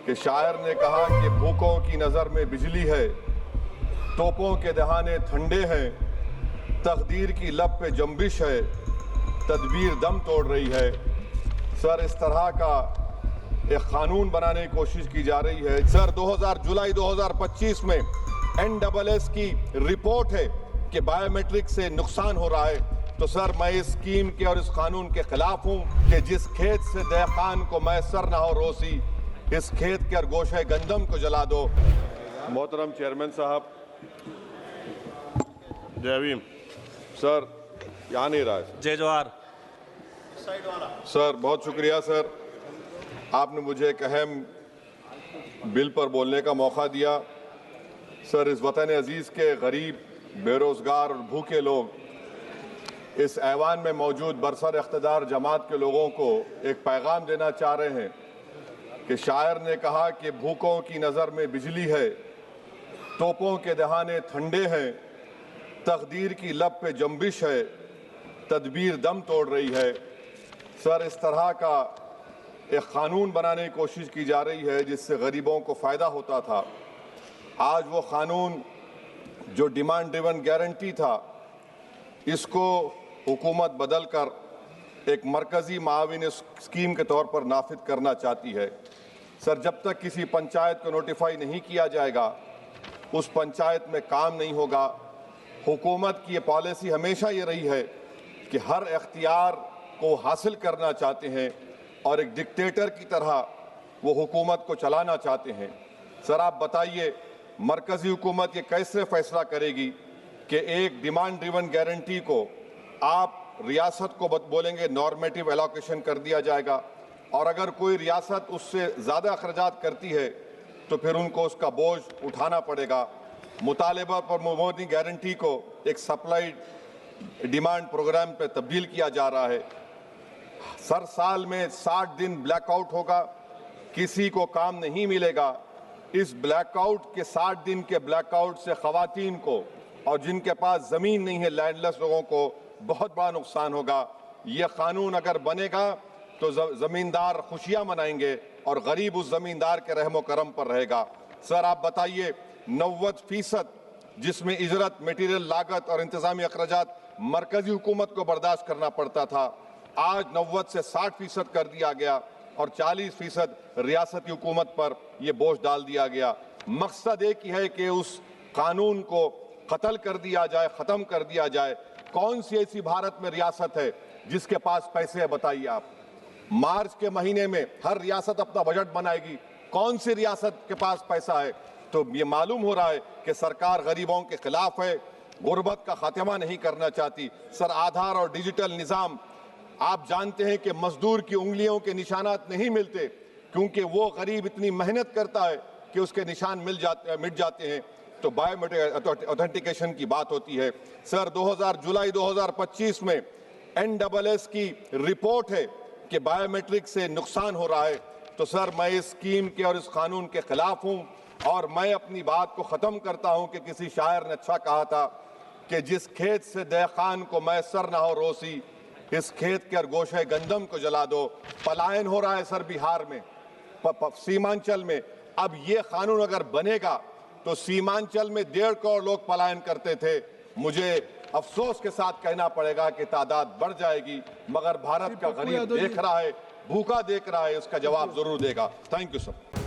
کہ شاعر نے کہا کہ بھوکوں کی نظر میں بجلی ہے، توپوں کے دہانے ٹھنڈے ہیں، تقدیر کی لب پہ جنبش ہے، تدبیر دم توڑ رہی ہے۔ سر اس طرح کا ایک قانون بنانے کی کوشش کی جا رہی ہے۔ سر جولائی 2025 میں NSS کی رپورٹ ہے کہ بائیو میٹرک سے نقصان ہو رہا ہے، تو سر میں اس اسکیم کے اور اس قانون کے خلاف ہوں کہ جس کھیت سے دہقان کو میسر نہ ہو روسی، اس کھیت کے اور گوشہ گندم کو جلا دو۔ محترم چیئرمین صاحب، جے بھیم سر، یہاں نہیں رہا ہے جے جوہار۔ سر بہت شکریہ سر، آپ نے مجھے ایک اہم بل پر بولنے کا موقع دیا۔ سر اس وطن عزیز کے غریب، بے روزگار اور بھوکے لوگ اس ایوان میں موجود برسر اقتدار جماعت کے لوگوں کو ایک پیغام دینا چاہ رہے ہیں کہ شاعر نے کہا کہ بھوکوں کی نظر میں بجلی ہے، توپوں کے دہانے ٹھنڈے ہیں، تقدیر کی لب پہ جنبش ہے، تدبیر دم توڑ رہی ہے۔ سر اس طرح کا ایک قانون بنانے کی کوشش کی جا رہی ہے جس سے غریبوں کو فائدہ ہوتا تھا۔ آج وہ قانون جو ڈیمانڈ ڈریون گارنٹی تھا، اس کو حکومت بدل کر ایک مرکزی معاون اسکیم کے طور پر نافذ کرنا چاہتی ہے۔ سر جب تک کسی پنچایت کو نوٹیفائی نہیں کیا جائے گا، اس پنچایت میں کام نہیں ہوگا۔ حکومت کی یہ پالیسی ہمیشہ یہ رہی ہے کہ ہر اختیار کو حاصل کرنا چاہتے ہیں اور ایک ڈکٹیٹر کی طرح وہ حکومت کو چلانا چاہتے ہیں۔ سر آپ بتائیے، مرکزی حکومت یہ کیسے فیصلہ کرے گی کہ ایک ڈیمانڈ ڈریون گارنٹی کو آپ ریاست کو بولیں گے نارمیٹیو ایلوکیشن کر دیا جائے گا، اور اگر کوئی ریاست اس سے زیادہ اخراجات کرتی ہے تو پھر ان کو اس کا بوجھ اٹھانا پڑے گا۔ مطالبہ پر مبنی گارنٹی کو ایک سپلائی ڈیمانڈ پروگرام پہ تبدیل کیا جا رہا ہے۔ سر سال میں 60 دن بلیک آؤٹ ہوگا، کسی کو کام نہیں ملے گا۔ اس بلیک آؤٹ کے 60 دن کے بلیک آؤٹ سے خواتین کو اور جن کے پاس زمین نہیں ہے، لینڈ لیس لوگوں کو بہت بڑا نقصان ہوگا۔ یہ قانون اگر بنے گا تو زمیندار خوشیاں منائیں گے اور غریب اس زمیندار کے رحم و کرم پر رہے گا۔ سر آپ بتائیے، 90% جس میں اجرت، میٹیریل لاگت اور انتظامی اخراجات مرکزی حکومت کو برداشت کرنا پڑتا تھا، آج 90 سے 60% کر دیا گیا اور 40% ریاستی حکومت پر یہ بوجھ ڈال دیا گیا۔ مقصد ایک ہی ہے کہ اس قانون کو قتل کر دیا جائے، ختم کر دیا جائے۔ کون سی ایسی بھارت میں ریاست ہے جس کے پاس پیسے ہے؟ بتائیے آپ۔ مارچ کے مہینے میں ہر ریاست اپنا بجٹ بنائے گی، کون سی ریاست کے پاس پیسہ ہے؟ تو یہ معلوم ہو رہا ہے کہ سرکار غریبوں کے خلاف ہے، غربت کا خاتمہ نہیں کرنا چاہتی۔ سر آدھار اور ڈیجیٹل نظام، آپ جانتے ہیں کہ مزدور کی انگلیوں کے نشانات نہیں ملتے کیونکہ وہ غریب اتنی محنت کرتا ہے کہ اس کے نشان مٹ جاتے ہیں، تو بائیو میٹرک اوتھینٹیکیشن کی بات ہوتی ہے۔ سر جولائی 2025 میں NSS کی رپورٹ ہے کہ بائیو میٹرک سے نقصان ہو رہا ہے، تو سر میں اس اسکیم کے اور اس قانون کے خلاف ہوں، اور میں اپنی بات کو ختم کرتا ہوں کہ کسی شاعر نے اچھا کہا تھا کہ جس کھیت سے دہقان کو میسر نہ ہو روسی، اس کھیت کے اور گوشہ گندم کو جلا دو۔ پلائن ہو رہا ہے سر بہار میں، سیمانچل میں۔ اب یہ قانون اگر بنے گا تو سیمانچل میں 1.5 کروڑ لوگ پلائن کرتے تھے، مجھے افسوس کے ساتھ کہنا پڑے گا کہ تعداد بڑھ جائے گی، مگر بھارت کا غریب دیکھ رہا ہے، بھوکا دیکھ رہا ہے، اس کا جواب ضرور دے گا۔ Thank you sir.